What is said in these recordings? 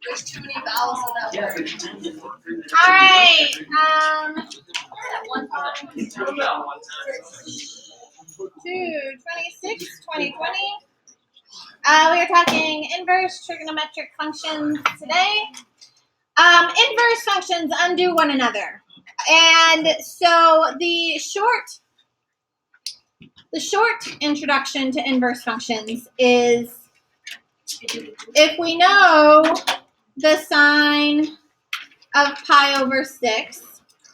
There's too many vowels in that word. All right. 226, 2020. We are talking inverse trigonometric functions today. Inverse functions undo one another. And so the short introduction to inverse functions is if we know the sine of pi over 6,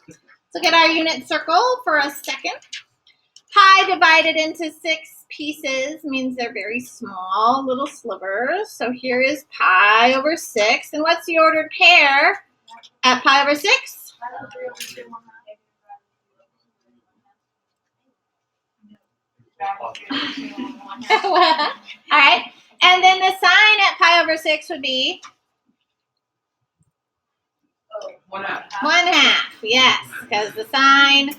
let's look at our unit circle for a second. Pi divided into 6 pieces means they're very small little slivers. So here is pi over 6. And what's the ordered pair at pi over 6? All right. And then the sine at pi over 6 would be? 1/2. 1/2, yes, because the sine,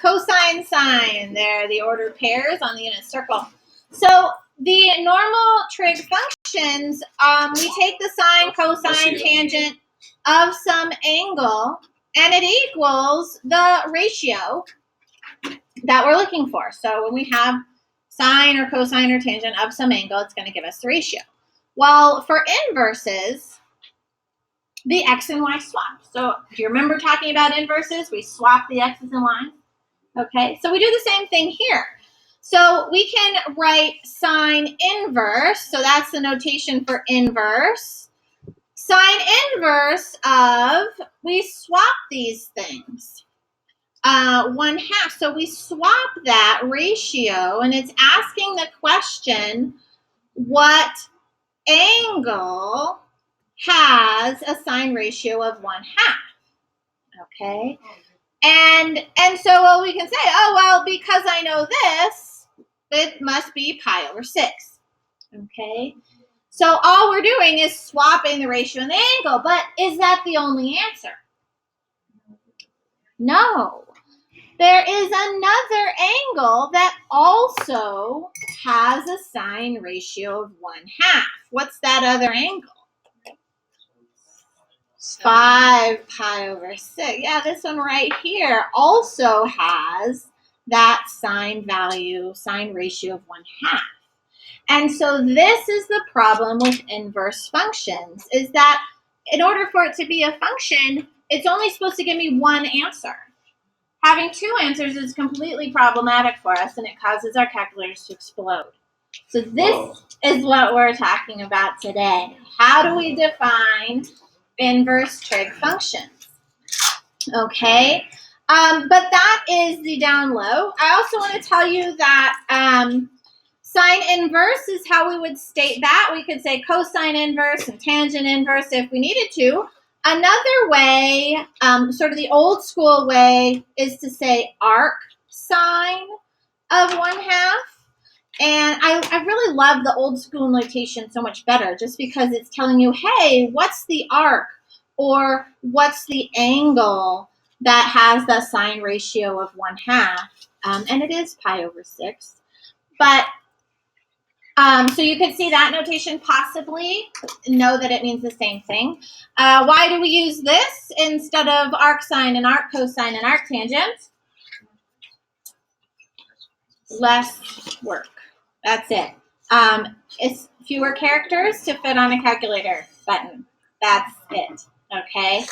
cosine, sine, they're the ordered pairs on the unit circle. So the normal trig functions, we take the sine, cosine, tangent of some angle, and it equals the ratio that we're looking for. So when we have sine or cosine or tangent of some angle, it's going to give us the ratio. Well, for inverses, the x and y swap. So do you remember talking about inverses? We swap the x's and y's. Okay, so we do the same thing here. So we can write sine inverse. So that's the notation for inverse. Sine inverse of, we swap these things. 1/2. So we swap that ratio, and it's asking the question, what angle has a sine ratio of 1/2? Okay. And so well, we can say, oh, well, because I know this, it must be pi over 6. Okay. So all we're doing is swapping the ratio and the angle, but is that the only answer? No. There is another angle that also has a sine ratio of 1/2. What's that other angle? 5 pi over 6. Yeah, this one right here also has that sine value, sine ratio of 1/2. And so this is the problem with inverse functions, is that in order for it to be a function, it's only supposed to give me one answer. Having 2 answers is completely problematic for us, and it causes our calculators to explode. So this is what we're talking about today. How do we define inverse trig functions? Okay, but that is the down low. I also want to tell you that sine inverse is how we would state that. We could say cosine inverse and tangent inverse if we needed to. Another way, sort of the old school way, is to say arc sine of 1/2. And I really love the old school notation so much better, just because it's telling you, hey, what's the arc or what's the angle that has the sine ratio of 1/2? And it is pi over 6. But so you could see that notation possibly, know that it means the same thing. Why do we use this instead of arc sine and arc cosine and arc tangent? Less work. That's it. It's fewer characters to fit on a calculator button. That's it. Okay.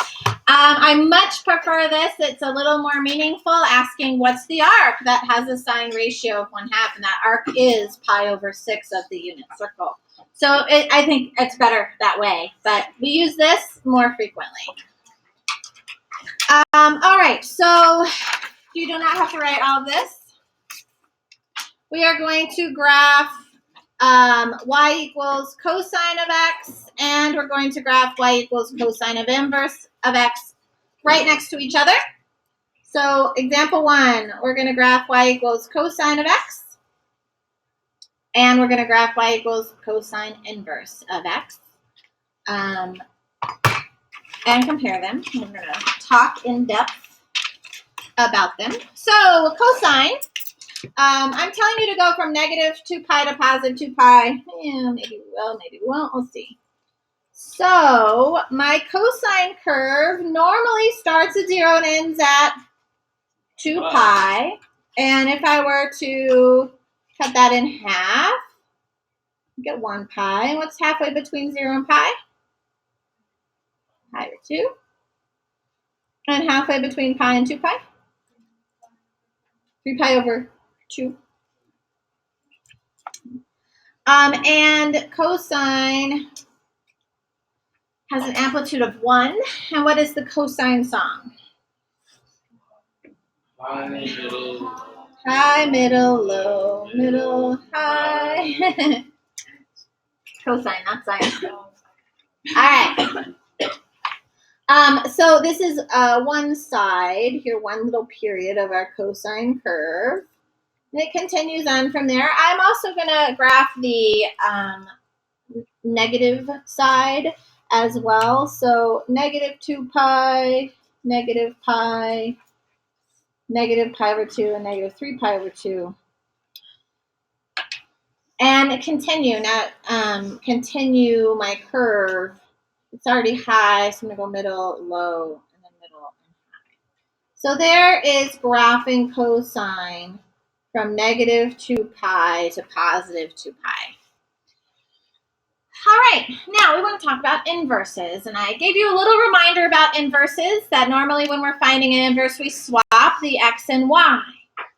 I much prefer this. It's a little more meaningful, asking what's the arc that has a sine ratio of 1/2, and that arc is pi over 6 of the unit circle. So I think it's better that way, but we use this more frequently. All right, so you do not have to write all of this. We are going to graph y equals cosine of x, and we're going to graph y equals cosine of inverse of x right next to each other. So example 1, we're going to graph y equals cosine of x, and we're going to graph y equals cosine inverse of x, and compare them. We're going to talk in depth about them. So cosine, I'm telling you to go from negative 2 pi to positive 2 pi. Yeah, maybe we will, maybe we won't. We'll see. So my cosine curve normally starts at 0 and ends at 2 pi. And if I were to cut that in half, get 1 pi. And what's halfway between 0 and pi? Pi over 2. And halfway between pi and 2 pi? 3 pi over 2. And cosine has an amplitude of 1. And what is the cosine song? High, middle. High, middle, low, middle, high. Cosine, not sine. All right. So this is one side, here one little period of our cosine curve. And it continues on from there. I'm also going to graph the negative side as well. So negative 2 pi, negative pi, negative pi over 2, and negative 3 pi over 2. And continue. Now, continue my curve. It's already high, so I'm going to go middle, low, and then middle and high. So there is graphing cosine from negative 2 pi to positive 2 pi. All right, now we want to talk about inverses. And I gave you a little reminder about inverses, that normally when we're finding an inverse, we swap the x and y.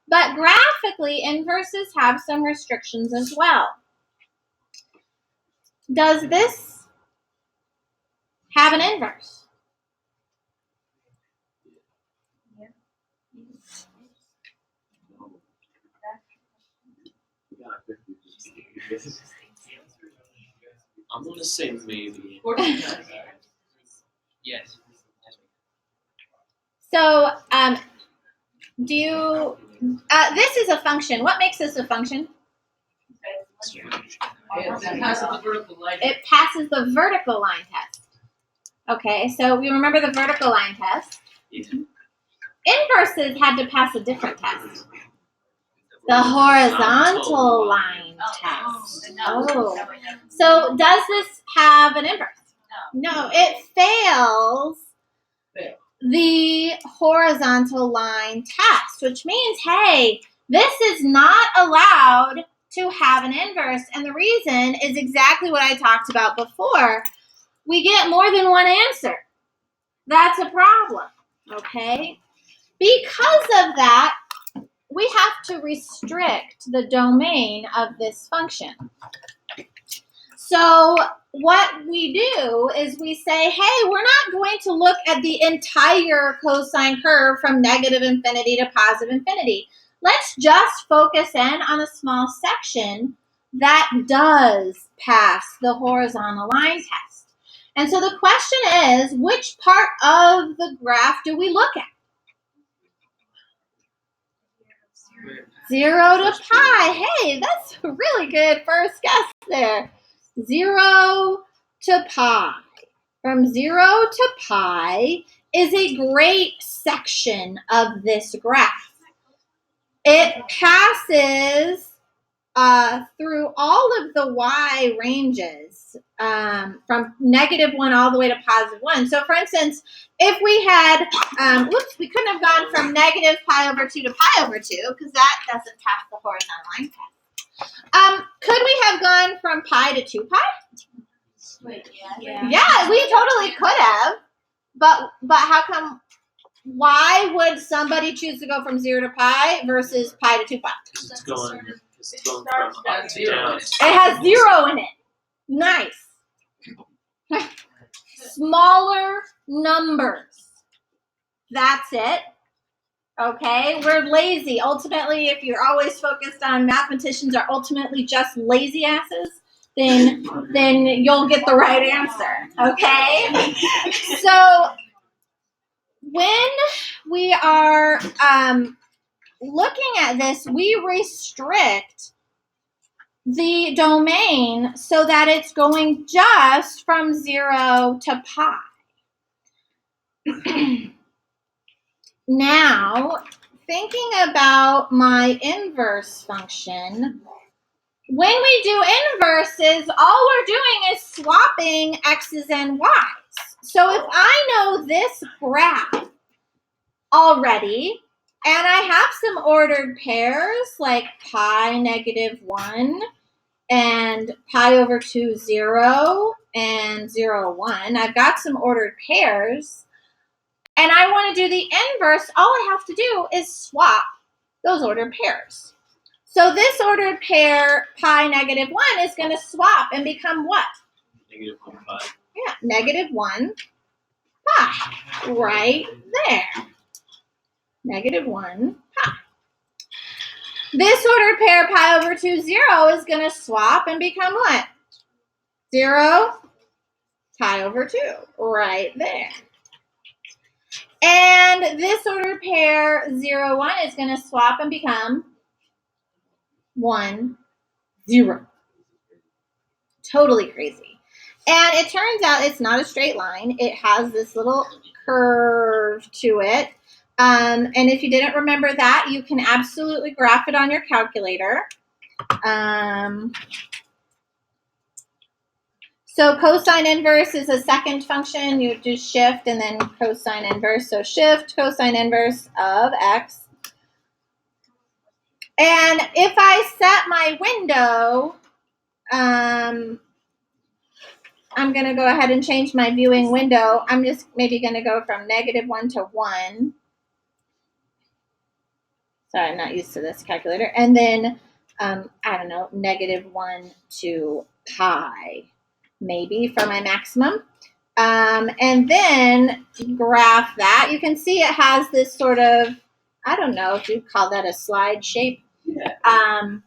But graphically, inverses have some restrictions as well. Does this have an inverse? I'm going to say maybe. Yes. So, do you, this is a function. What makes this a function? It passes the vertical line. It passes the vertical line test. Okay, so we remember the vertical line test. Inverses had to pass a different test. The horizontal line test. Oh. So does this have an inverse? No, it fails the horizontal line test, which means, hey, this is not allowed to have an inverse. And the reason is exactly what I talked about before. We get more than one answer. That's a problem, okay? Because of that, we have to restrict the domain of this function. So what we do is we say, hey, we're not going to look at the entire cosine curve from negative infinity to positive infinity. Let's just focus in on a small section that does pass the horizontal line test. And so the question is, which part of the graph do we look at? 0 to pi. Hey, that's a really good first guess there. 0 to pi. From 0 to pi is a great section of this graph. It passes through all of the y ranges from -1 all the way to +1. So for instance, if we had, we couldn't have gone from negative pi over 2 to pi over 2 because that doesn't pass the horizontal line test. Could we have gone from pi to 2 pi? Yeah, we totally could have. But how come? Why would somebody choose to go from 0 to pi versus pi to 2 pi? Because it's going from up to down. It has 0 in it. Nice. Smaller numbers. That's it. Okay, we're lazy. Ultimately, if you're always focused on mathematicians are ultimately just lazy asses, then you'll get the right answer. Okay? So when we are looking at this, we restrict the domain so that it's going just from 0 to pi. Now, thinking about my inverse function, when we do inverses, all we're doing is swapping x's and y's. So if I know this graph already, and I have some ordered pairs like pi negative 1 and pi over 2, 0, and 0, 1. I've got some ordered pairs, and I want to do the inverse. All I have to do is swap those ordered pairs. So this ordered pair, pi negative 1, is going to swap and become what? Negative 1 pi. Yeah, negative 1 pi, right there. Negative 1 pi. This ordered pair, pi over 2, 0, is going to swap and become what? 0 pi over 2, right there. And this ordered pair, 0, 1, is going to swap and become 1, 0. Totally crazy. And it turns out it's not a straight line. It has this little curve to it. And if you didn't remember that, you can absolutely graph it on your calculator. So cosine inverse is a second function. You do shift and then cosine inverse. So shift cosine inverse of x. And if I set my window, I'm going to go ahead and change my viewing window. I'm just maybe going to go from negative 1 to 1. Sorry, I'm not used to this calculator. And then, I don't know, negative 1 to pi, maybe for my maximum. And then graph that. You can see it has this sort of, I don't know if you'd call that a slide shape. It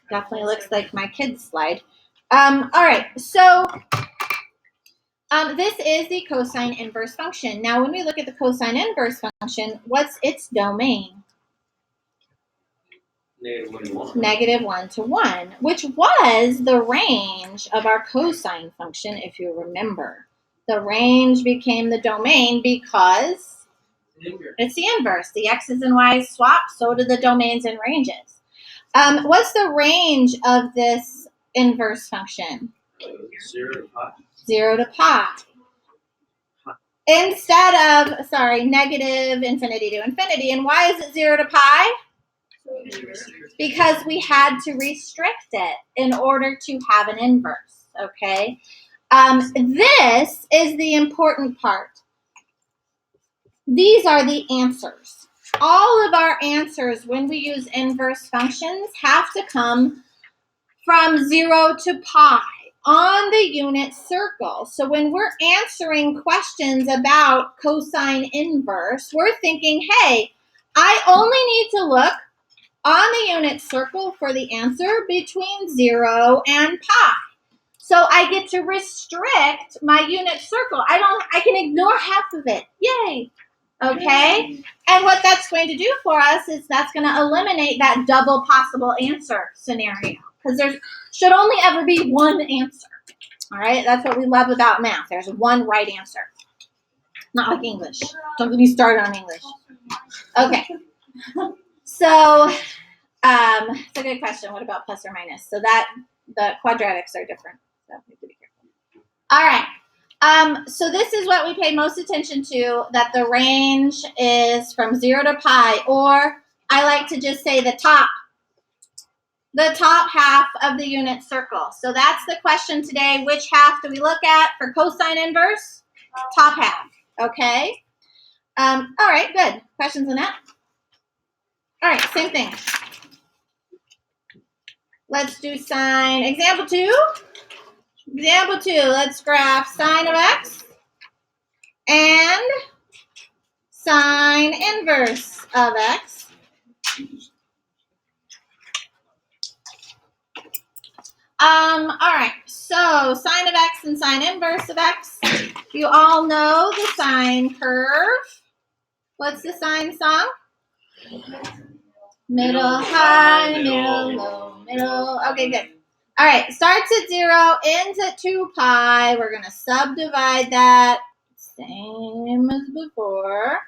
definitely looks like my kid's slide. All right, so this is the cosine inverse function. Now, when we look at the cosine inverse function, what's its domain? Negative 1 to 1, which was the range of our cosine function, if you remember. The range became the domain because it's the inverse. The x's and y's swap, so do the domains and ranges. What's the range of this inverse function? 0 to pi. 0 to pi. Instead of, negative infinity to infinity. And why is it 0 to pi? Because we had to restrict it in order to have an inverse, okay? This is the important part. These are the answers. All of our answers when we use inverse functions have to come from 0 to pi on the unit circle. So when we're answering questions about cosine inverse, we're thinking, hey, I only need to look on the unit circle for the answer between 0 and pi. So I get to restrict my unit circle. I can ignore half of it. Yay. Okay? And what that's going to do for us is that's going to eliminate that double possible answer scenario. Because there should only ever be one answer. All right? That's what we love about math. There's one right answer. Not like English. Don't get me started on English. Okay. So, it's a good question. What about plus or minus? So that the quadratics are different. So we have to be careful. All right. So this is what we pay most attention to, that the range is from 0 to pi, or I like to just say the top half of the unit circle. So that's the question today. Which half do we look at for cosine inverse? Top half. Okay. All right, good. Questions on that? All right, same thing. Let's do sine. Example 2. Example 2, let's graph sine of x and sine inverse of x. All right, so sine of x and sine inverse of x. You all know the sine curve. What's the sine song? Middle, high, middle, low, middle. Okay, good. All right, starts at 0, ends at 2 pi. We're going to subdivide that. Same as before.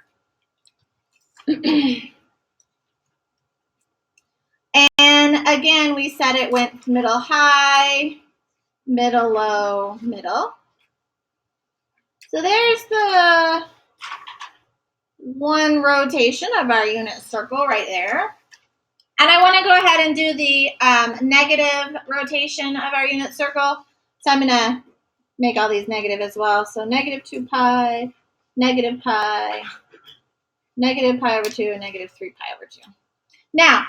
And again, we said it went middle high, middle low, middle. So there's the one rotation of our unit circle right there. And I want to go ahead and do the negative rotation of our unit circle. So I'm going to make all these negative as well. So negative 2 pi, negative pi, negative pi over 2, and negative 3 pi over 2. Now,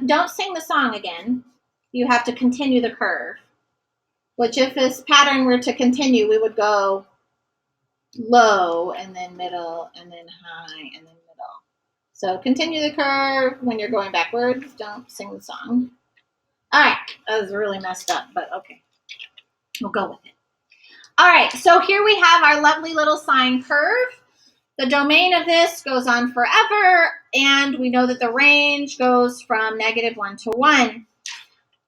don't sing the song again. You have to continue the curve, which if this pattern were to continue, we would go low and then middle and then high and then middle. So continue the curve when you're going backwards. Don't sing the song. All right, that was really messed up, but okay. We'll go with it. All right, so here we have our lovely little sine curve. The domain of this goes on forever, and we know that the range goes from -1 to 1.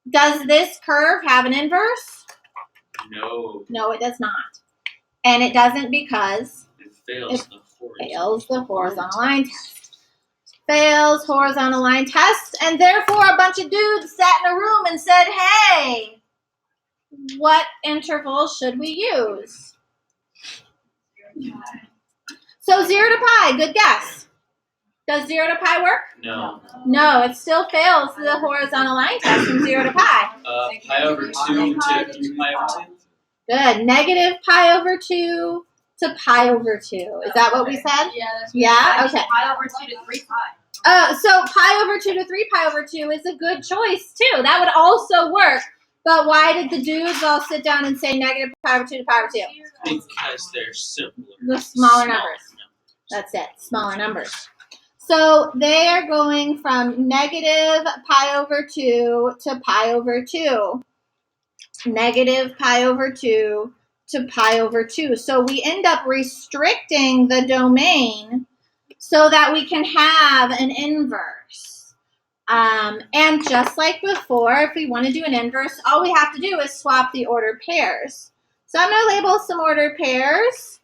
Does this curve have an inverse? No. No, it does not. And it doesn't because It fails the horizontal line test. Fails horizontal line test, and therefore a bunch of dudes sat in a room and said, hey, what interval should we use? So 0 to pi, good guess. Does 0 to pi work? No. No, it still fails the horizontal line test from 0 to pi. Pi over 2 to pi over 2. Good. Negative pi over 2 to pi over 2. Is that what we said? Yeah. That's Yeah? Okay. Pi over 2 to 3 pi. So pi over 2 to 3 pi over 2 is a good choice, too. That would also work. But why did the dudes all sit down and say negative pi over 2 to pi over 2? Because they're simpler. The smaller numbers. That's it. Smaller numbers. So they are going from negative pi over 2 to pi over 2. Negative pi over 2 to pi over 2. So we end up restricting the domain so that we can have an inverse. And just like before, if we want to do an inverse, all we have to do is swap the ordered pairs. So I'm going to label some ordered pairs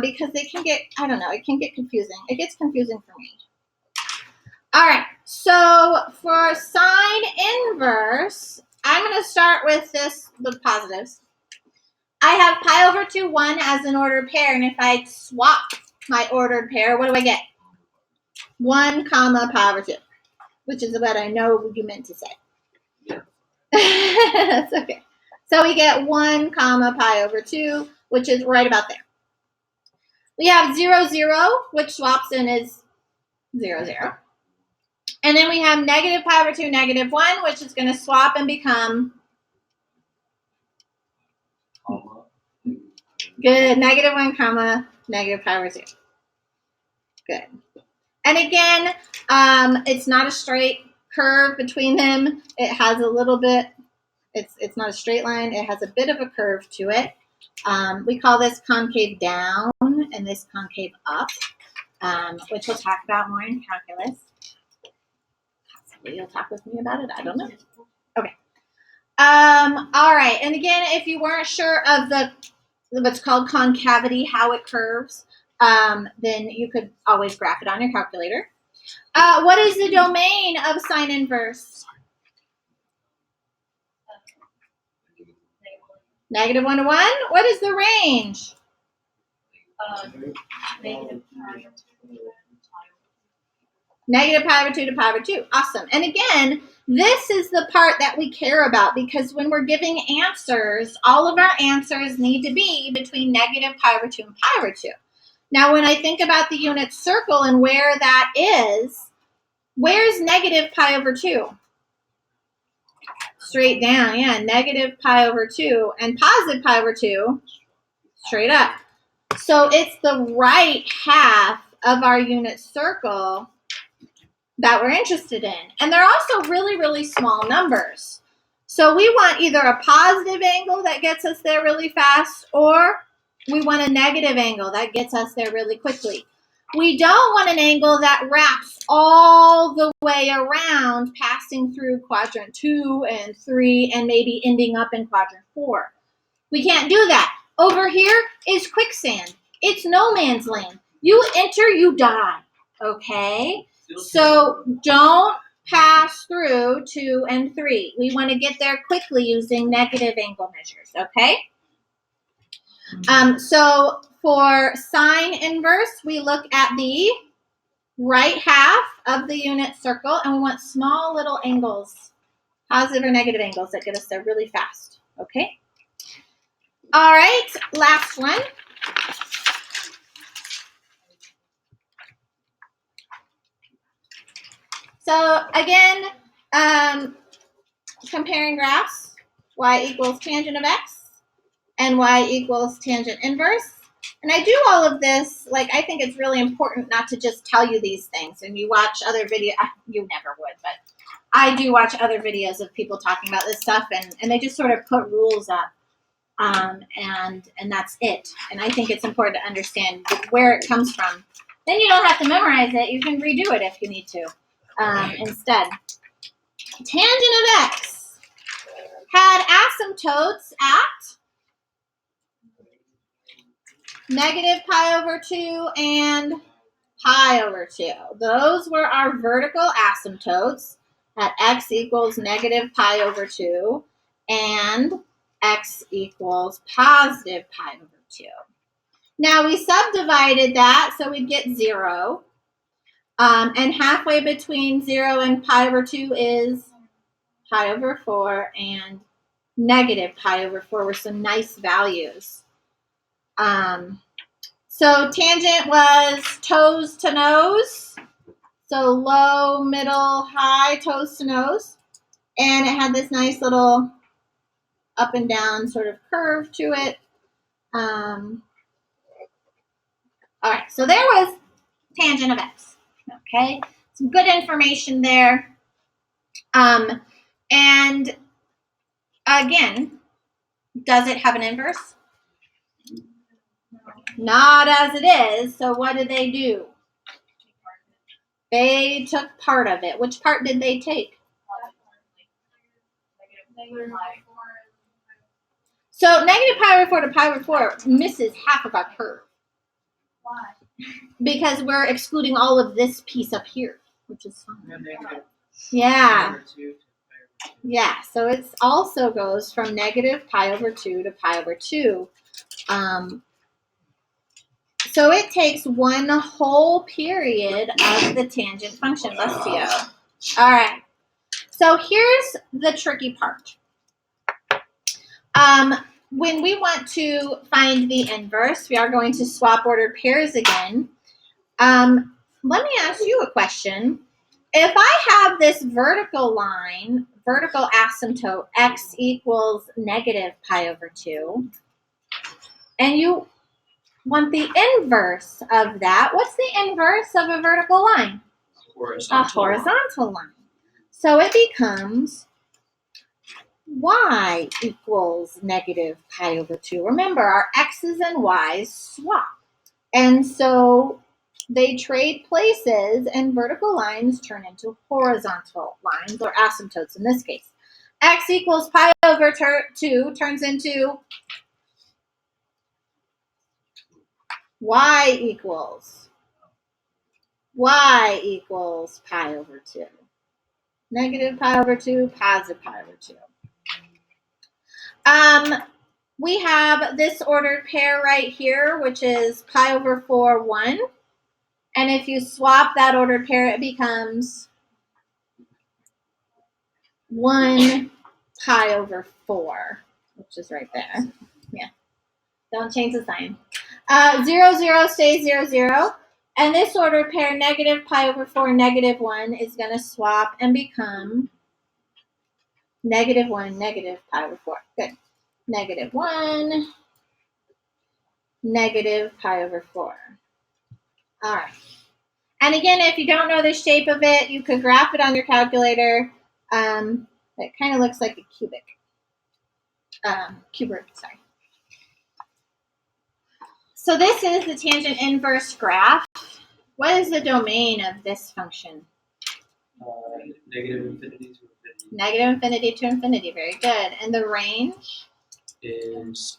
because they can get, I don't know, it can get confusing. It gets confusing for me. All right, so for sine inverse, I'm going to start with the positives. I have pi over 2, 1 as an ordered pair, and if I swap my ordered pair, what do I get? 1 comma pi over 2, which is what I know you meant to say. Yeah. That's okay. So we get 1 comma pi over 2, which is right about there. We have 0, 0, which swaps in is 0, 0. And then we have negative pi over 2, negative 1, which is going to swap and become good. Negative 1 comma negative pi over 2. Good. And again, it's not a straight curve between them. It has a little bit, it's not a straight line. It has a bit of a curve to it. We call this concave down and this concave up, which we'll talk about more in calculus. Possibly you'll talk with me about it. I don't know. Okay. All right. And again, if you weren't sure of what's called concavity, how it curves, then you could always graph it on your calculator. What is the domain of sine inverse? Negative 1 to 1. What is the range? Negative pi over 2 to pi over 2. Awesome. And again, this is the part that we care about because when we're giving answers, all of our answers need to be between negative pi over 2 and pi over 2. Now, when I think about the unit circle and where that is, where's negative pi over 2? Straight down, yeah, negative pi over 2 and positive pi over 2, straight up. So it's the right half of our unit circle that we're interested in. And they're also really, really small numbers. So we want either a positive angle that gets us there really fast, or we want a negative angle that gets us there really quickly. We don't want an angle that wraps all the way around, passing through quadrant 2 and 3, and maybe ending up in quadrant 4. We can't do that. Over here is quicksand. It's no man's land. You enter, you die. Okay? So don't pass through 2 and 3. We want to get there quickly using negative angle measures, okay? So for sine inverse, we look at the right half of the unit circle, and we want small little angles, positive or negative angles that get us there really fast, okay? All right, last one. So again, comparing graphs, y equals tangent of x and y equals tangent inverse. And I do all of this, like, I think it's really important not to just tell you these things. And you watch other videos, you never would, but I do watch other videos of people talking about this stuff, and they just sort of put rules up, and that's it. And I think it's important to understand where it comes from. Then you don't have to memorize it. You can redo it if you need to instead. Tangent of x had asymptotes at negative pi over 2 and pi over 2. Those were our vertical asymptotes at x equals negative pi over 2 and x equals positive pi over 2. Now we subdivided that so we'd get 0. And halfway between 0 and pi over 2 is pi over 4, and negative pi over 4 were some nice values. So tangent was toes to nose. So low, middle, high, toes to nose. And it had this nice little up and down sort of curve to it. All right, so there was tangent of x. Okay, some good information there. And again, does it have an inverse? Not as it is. So what did they do? They took part of it. Which part did they take? So negative pi over 4 to pi over 4 misses half of our curve. Why? Because we're excluding all of this piece up here, which is fine. Yeah. Yeah, so it also goes from negative pi over 2 to pi over 2. So it takes one whole period of the tangent function. Bless you. All right. So here's the tricky part. When we want to find the inverse, we are going to swap ordered pairs again. Let me ask you a question. If I have this vertical line, vertical asymptote, x equals negative pi over 2, and you want the inverse of that, what's the inverse of a vertical line? A horizontal line. So it becomes y equals negative pi over 2. Remember, our x's and y's swap. And so they trade places, and vertical lines turn into horizontal lines, or asymptotes in this case. X equals pi over 2 turns into y equals pi over 2. Negative pi over 2, positive pi over 2. We have this ordered pair right here, which is pi over 4, 1. And if you swap that ordered pair, it becomes 1 pi over 4, which is right there. Yeah. Don't change the sign. 0, 0 stays 0, 0. And this ordered pair, negative pi over 4, negative 1, is going to swap and become negative 1, negative pi over 4. Good. Negative 1, negative pi over 4. All right. And again, if you don't know the shape of it, you could graph it on your calculator. It kind of looks like a cubic. Cube root, sorry. So this is the tangent inverse graph. What is the domain of this function? Negative infinity to infinity. Negative infinity to infinity. Very good. And the range? Is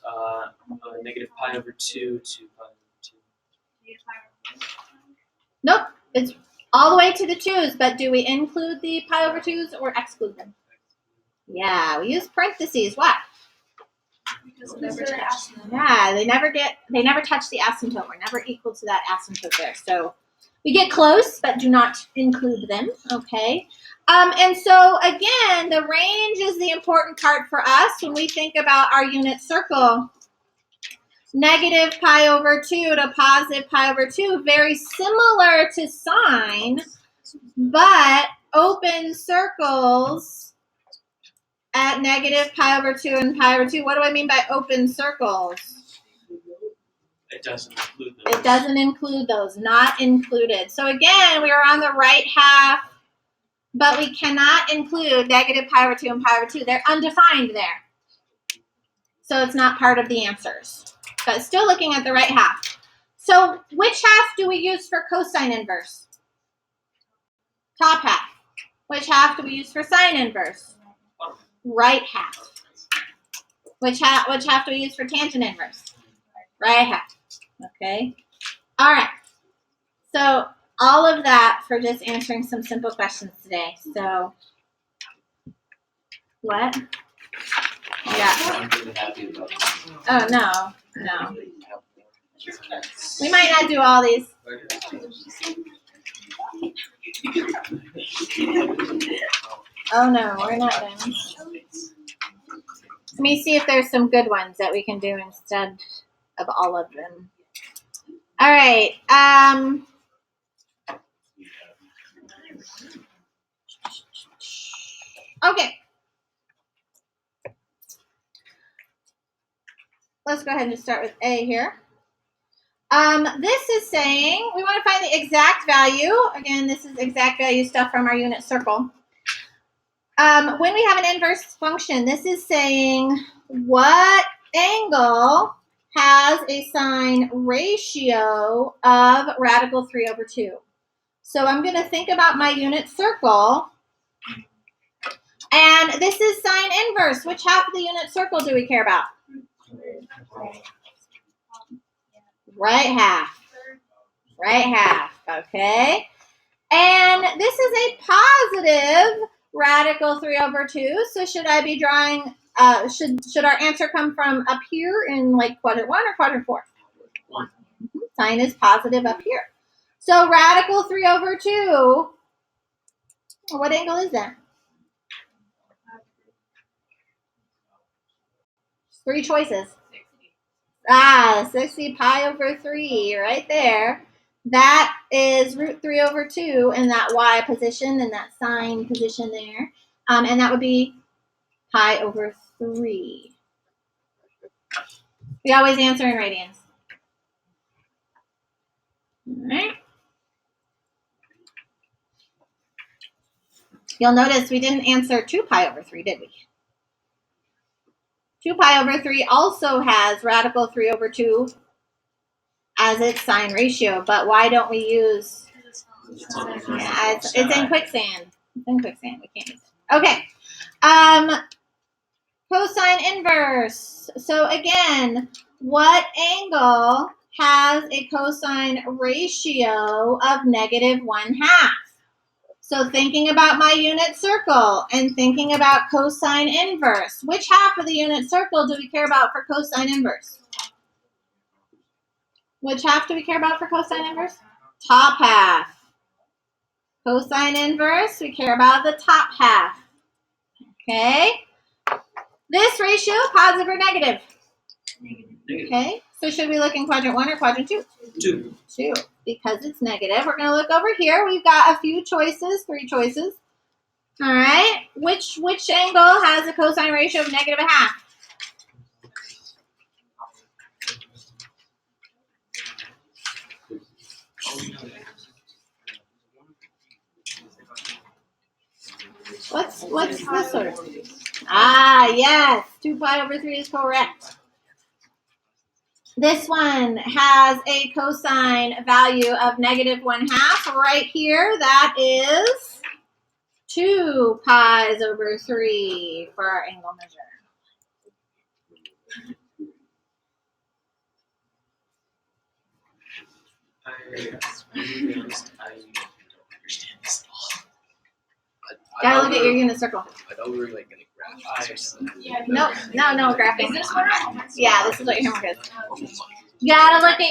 negative pi over 2 to pi over 2. Nope. It's All the way to the 2's, but do we include the pi over 2's or exclude them? Yeah, we use parentheses. Why? Because it never touched them. Yeah, they never touch the asymptote. We're never equal to that asymptote there. So we get close, but do not include them, okay? And so again, the range is the important part for us when we think about our unit circle. Negative pi over 2 to positive pi over 2, very similar to sine, but open circles at negative pi over 2 and pi over 2. What do I mean by open circles? It doesn't include those. It doesn't include those, not included. So again, we are on the right half, but we cannot include negative pi over 2 and pi over 2. They're undefined there. So it's not part of the answers, but still looking at the right half. So which half do we use for cosine inverse? Top half. Which half do we use for sine inverse? Right half. Which half do we use for tangent inverse? Right half. Okay. All right. So all of that for just answering some simple questions today. So what? Yeah. I'm really happy about that. Oh no. We might not do all these. Oh no, we're not done. Let me see if there's some good ones that we can do instead of all of them. All right. Okay. Let's go ahead and just start with A here. This is saying we want to find the exact value. Again, this is exact value stuff from our unit circle. When we have an inverse function, this is saying what angle has a sine ratio of radical 3 over 2. So I'm going to think about my unit circle. And this is sine inverse. Which half of the unit circle do we care about? Right half. Right half. Okay. And this is a positive radical 3 over 2. So should I be drawing, should our answer come from up here in like quadrant 1 or quadrant 4? Sine is positive up here. So radical 3 over 2, what angle is that? 3 choices. 60 pi over 3 right there. That is root 3 over 2 in that y position and that sine position there. And that would be pi over 3. We always answer in radians. All right. You'll notice we didn't answer 2 pi over 3, did we? 2 pi over 3 also has radical 3 over 2 as its sine ratio, but why don't we use? Yeah, it's in quicksand. It's in quicksand. We can't use it. Okay. Cosine inverse. So again, what angle has a cosine ratio of negative 1/2? So thinking about my unit circle and thinking about cosine inverse, which half of the unit circle do we care about for cosine inverse? Which half do we care about for cosine inverse? Top half. Cosine inverse, we care about the top half. Okay. This ratio, positive or negative? Okay. So should we look in quadrant 1 or quadrant 2? 2. 2. Because it's negative. We're going to look over here. We've got a few choices, 3 choices. All right. Which angle has a cosine ratio of negative 1/2? What's this one? Yes. 2 pi over 3 is correct. This one has a cosine value of negative 1/2 right here. That is 2 pi's over 3 for our angle measure. Gotta look at your unit circle. I thought we were like gonna graph this or something. Yeah. No, graphing. Is this what our homework? Yeah, this is what your homework is. Oh my. You gotta look at